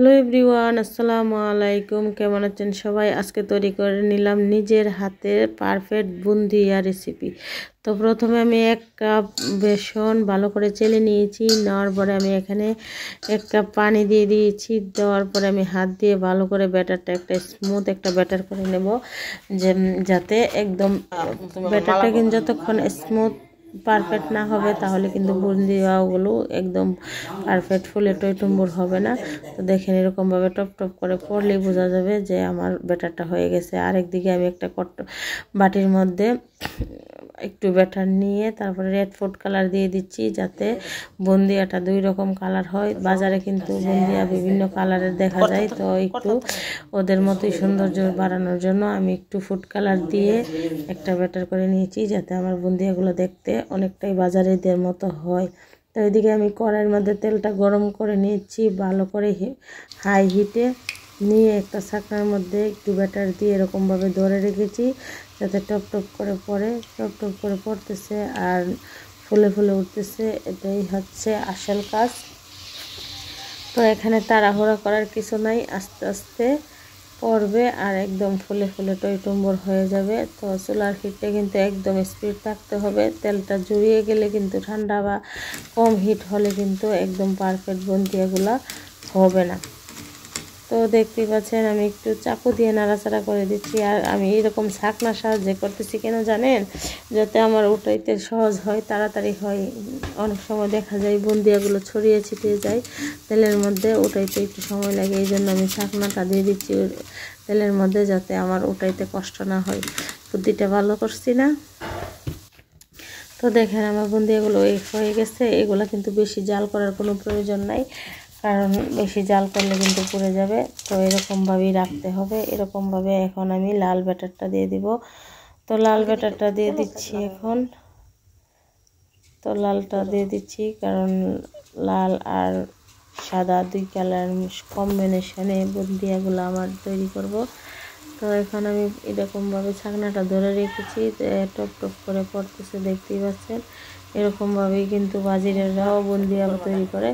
Hello everyone, আসসালামু আলাইকুম। কেমন আছেন সবাই? আজকে তৈরি করে নিলাম নিজের হাতের পারফেক্ট বুন্দিয়া রেসিপি। তো প্রথমে আমি 1 কাপ বেসন ভালো করে চেলে নিয়েছি। নেওয়ার পরে আমি এখানে 1 কাপ পানি দিয়ে দিয়েছি। দেওয়ার পরে আমি হাত দিয়ে ভালো করে ব্যাটারটা একটা স্মুথ একটা ব্যাটার করে নেব, যাতে একদম ব্যাটারটা কিন্তু যতক্ষণ স্মুথ পারফেক্ট না হবে তাহলে কিন্তু বুন্দিয়াগুলো একদম পারফেক্ট ফুলে টইটুম্বুর হবে না। তো দেখেন এরকমভাবে টপ টপ করে পড়লেই বোঝা যাবে যে আমার ব্যাটারটা হয়ে গেছে। আরেকদিকে আমি একটা বাটির মধ্যে একটু ব্যাটার নিয়ে তারপরে রেড ফুড কালার দিয়ে দিচ্ছি, যাতে বুন্দিয়াটা 2 রকম কালার হয়। বাজারে কিন্তু বুন্দিয়া বিভিন্ন কালারের দেখা যায়, তো একটু ওদের মতোই সৌন্দর্য বাড়ানোর জন্য আমি একটু ফুড কালার দিয়ে একটা ব্যাটার করে নিয়েছি, যাতে আমার বুন্দিয়াগুলো দেখতে অনেকটাই বাজারেদের মতো হয়। তো এদিকে আমি কড়াইয়ের মধ্যে তেলটা গরম করে নিয়েছি ভালো করে হাই হিটে নিয়ে একটা ছাকনার মধ্যে একটু ব্যাটার দিয়ে এরকমভাবে ধরে রেখেছি, যাতে টপ টপ করে টপ টপ করে পড়তেছে আর ফুলে ফুলে উঠতেছে। এটাই হচ্ছে আসল কাজ। তো এখানে তাড়াহুড়া করার কিছু নাই, আস্তে আস্তে পড়বে আর একদম ফুলে ফুলে টইটুম্বর হয়ে যাবে। তো চুলার হিটটা কিন্তু একদম স্পিড থাকতে হবে। তেলটা জড়িয়ে গেলে কিন্তু ঠান্ডা বা কম হিট হলে কিন্তু একদম পারফেক্ট বুন্দিয়াগুলা হবে না। তো দেখতেই পাচ্ছেন আমি একটু চাকু দিয়ে নাড়াচাড়া করে দিচ্ছি, আর আমি এরকম ছাকনার সাহায্যে করতেছি কেন জানেন? যাতে আমার উঠাইতে সহজ হয়, তাড়াতাড়ি হয়। অনেক সময় দেখা যায় বুন্দিয়াগুলো ছড়িয়ে ছিটিয়ে যায় তেলের মধ্যে, উঠাইতে একটু সময় লাগে। এই জন্য আমি ছাকনাটা দিয়ে দিচ্ছি তেলের মধ্যে, যাতে আমার উঠাইতে কষ্ট না হয়। বুদ্ধিটা ভালো করছি না? তো দেখেন আমার বুন্দিয়াগুলো হয়ে গেছে। এগুলো কিন্তু বেশি জাল করার কোনো প্রয়োজন নাই, কারণ বেশি জাল করলে কিন্তু পুড়ে যাবে। তো এরকমভাবেই রাখতে হবে। এরকমভাবে এখন আমি লাল ব্যাটারটা দিয়ে দিব। তো লাল ব্যাটারটা দিয়ে দিচ্ছি এখন। তো লালটা দিয়ে দিচ্ছি কারণ লাল আর সাদা 2 কালার কম্বিনেশনে বুন্দিয়াগুলো আমার তৈরি করব। তো এখন আমি এরকমভাবে ছাকনাটা ধরে রেখেছি, টপ টপ করে পড়তেছে, দেখতেই পাচ্ছেন। এরকমভাবেই কিন্তু বাজিরেরাও বুন্দিয়া তৈরি করে।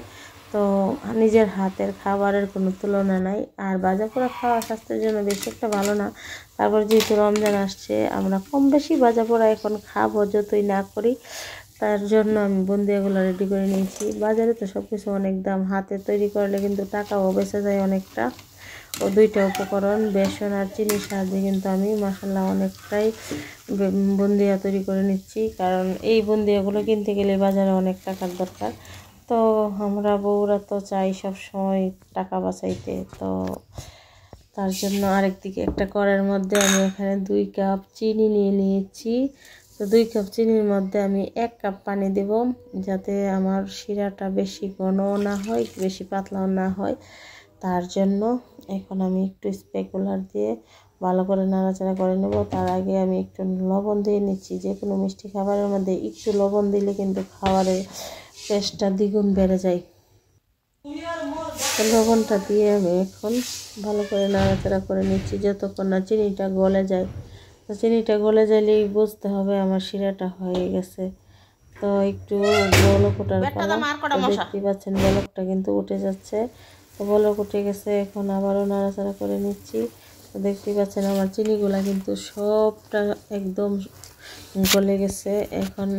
তো নিজের হাতের খাবারের কোনো তুলনা নাই। আর ভাজা পোড়া খাওয়া স্বাস্থ্যের জন্য বেশি একটা ভালো না। তারপর যেহেতু রমজান আসছে, আমরা কম বেশি ভাজা পোড়া এখন খাবো যতই না করি। তার জন্য আমি বুন্দিয়াগুলো রেডি করে নিয়েছি। বাজারে তো সব কিছু অনেক দাম, হাতে তৈরি করলে কিন্তু টাকাও বেঁচে যায় অনেকটা। ও 2টা উপকরণ বেসন আর চিনির সাহায্যে কিন্তু আমি মাসাল্লাহ অনেকটাই বুন্দিয়া তৈরি করে নিচ্ছি, কারণ এই বুন্দিয়াগুলো কিনতে গেলে বাজারে অনেক টাকার দরকার। তো আমরা বউরা তো চাই সব সময় টাকা বাঁচাইতে। তো তার জন্য আরেকদিকে একটা কড়াইয়ের মধ্যে আমি এখানে 2 কাপ চিনি নিয়ে নিয়েছি। তো 2 কাপ চিনির মধ্যে আমি 1 কাপ পানি দেব, যাতে আমার শিরাটা বেশি ঘনও না হয় বেশি পাতলাও না হয়। তার জন্য এখন আমি একটু স্প্যাকুলার দিয়ে ভালো করে নাড়াচাড়া করে নেব। তার আগে আমি একটু লবণ দিয়ে নিচ্ছি। যে কোনো মিষ্টি খাবারের মধ্যে একটু লবণ দিলে কিন্তু খাবারের টেস্টটা দ্বিগুণ বেড়ে যায়। লবণটা দিয়ে আমি এখন ভালো করে নাড়াচাড়া করে নিচ্ছি যতক্ষণ না চিনিটা গলে যায়। তো চিনিটা গলে যাইলেই বুঝতে হবে আমার শিরাটা হয়ে গেছে। তো একটু বলক ওঠার পালা। দেখতে পাচ্ছেন বলকটা কিন্তু উঠে যাচ্ছে। তো বলক উঠে গেছে, এখন আবারও নাড়াচাড়া করে নিচ্ছি। তো দেখতে পাচ্ছেন আমার চিনিগুলা কিন্তু সবটা একদম গলে গেছে। এখন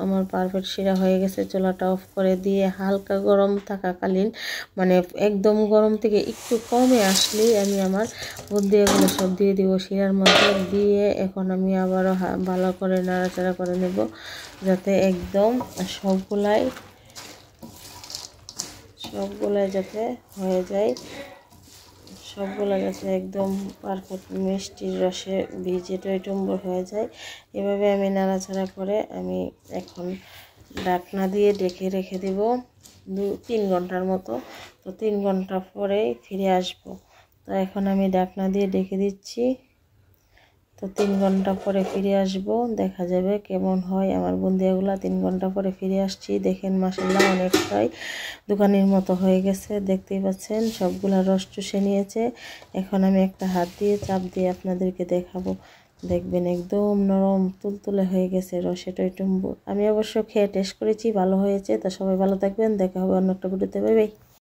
আমার পারফেক্ট শিরা হয়ে গেছে। চুলাটা অফ করে দিয়ে হালকা গরম থাকাকালীন, মানে একদম গরম থেকে একটু কমে আসলেই আমি আমার বুন্দিয়াগুলো সব দিয়ে দিব শিরার মধ্যে দিয়ে। এখন আমি আবারও ভালো করে নাড়াচাড়া করে নেব, যাতে একদম সবগুলাই যাতে হয়ে যায়, সবগুলো যাতে একদম পারফেক্ট মিষ্টির রসে ভিজে টইটুম্বর হয়ে যায়। এভাবে আমি নাড়াচাড়া করে আমি এখন ঢাকনা দিয়ে ঢেকে রেখে দেব 2-3 ঘন্টার মতো। তো 3 ঘন্টা পরে ফিরে আসব। তো এখন আমি ঢাকনা দিয়ে ঢেকে দিচ্ছি। তো 3 ঘন্টা পরে ফিরে আসব, দেখা যাবে কেমন হয় আমার বুন্দিয়াগুলো। 3 ঘন্টা পরে ফিরে আসছি। দেখেন মাশাআল্লাহ অনেকটাই দোকানের মতো হয়ে গেছে। দেখতেই পাচ্ছেন সবগুলা রস চুষে নিয়েছে। এখন আমি একটা হাত দিয়ে চাপ দিয়ে আপনাদেরকে দেখাবো। দেখবেন একদম নরম তুলতুলে হয়ে গেছে রসে টইটুম্বুর। আমি অবশ্য খেয়ে টেস্ট করেছি, ভালো হয়েছে। তো সবাই ভালো থাকবেন, দেখা হবে অন্য একটা ভিডিওতে। Bye bye.